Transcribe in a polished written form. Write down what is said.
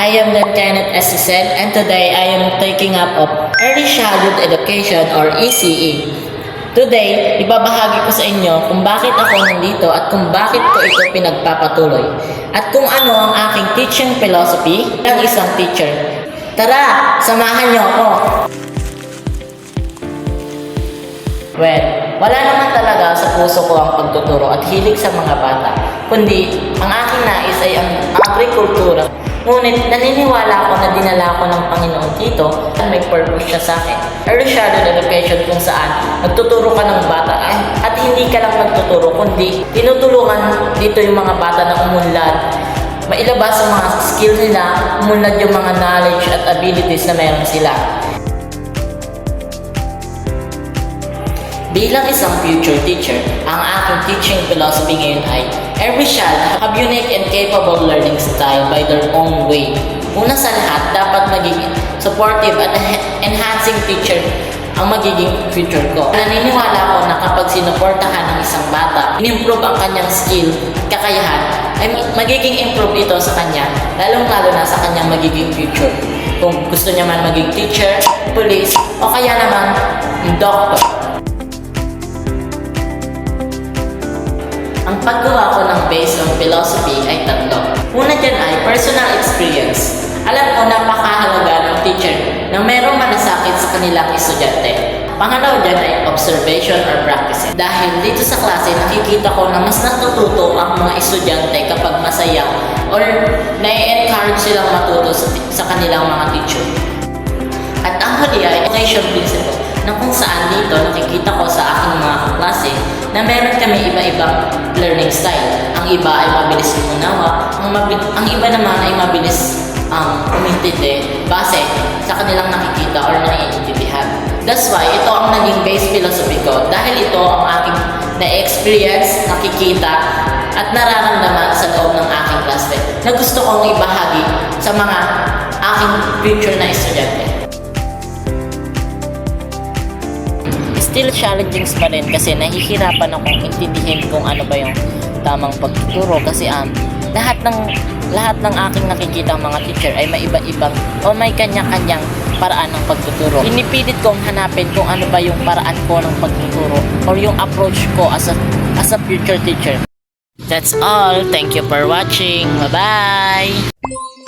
I am Lieutenant Assistant and today I am taking up of Early Childhood Education or ECE. Today, ibabahagi ko sa inyo kung bakit ako nandito at kung bakit ko ito pinagpapatuloy at kung ano ang aking teaching philosophy ng isang teacher. Tara, samahan niyo ako! Well, wala naman talaga sa puso ko ang pagtuturo at hilig sa mga bata, kundi ang aking nais ay ang agrikultura. Ngunit naniniwala ako na dinala ako ng Panginoon dito at may purpose siya sa akin. Early childhood education kung saan nagtuturo ka ng bata at hindi ka lang nagtuturo kundi tinutulungan dito yung mga bata na umunlad. Mailabas ang mga skill nila, umunlad yung mga knowledge at abilities na meron sila. Bilang isang future teacher, ang aking teaching philosophy ngayon ay every child have unique and capable learning style by their own way. Una sa lahat, dapat magiging supportive at enhancing teacher ang magiging future ko. Naniniwala ko na kapag sinuportahan ng isang bata, in-improve ang kanyang skill at kakayahan, ay magiging improve ito sa kanya, lalong-lalo na sa kanyang magiging future. Kung gusto niya man maging teacher, police, o kaya naman doctor. Ang paggawa ko ng based on philosophy ay tatlo. Una dyan ay personal experience. Alam ko napakahalaga ng teacher na merong malasakit sa kanilang estudyante. Pangalawa dyan ay observation or practice. Dahil dito sa klase nakikita ko na mas natututo ang mga estudyante kapag masaya or na-encourage silang matuto sa kanilang mga teacher. At ang huli ay education principle na kung saan dito nakikita ko sa aking mga klase na meron kami iba-ibang learning style. Ang iba ay mabilis umunawa, ang iba naman ay mabilis umintindi base sa kanilang nakikita or naiintindihan. That's why ito ang naging base philosophy ko dahil ito ang aking na-experience, nakikita at nararamdaman sa loob ng aking klase na gusto kong ibahagi sa mga aking future na estudyante. Still challenging pa rin kasi nahihirapan akong intindihin kung ano ba yung tamang pagtuturo kasi lahat ng aking nakikita mga teacher ay may iba-ibang o may kanya-kanyang paraan ng pagtuturo. Pinipilit kong hanapin kung ano ba yung paraan ko ng pagtuturo or yung approach ko as a future teacher. That's all. Thank you for watching. Bye-bye!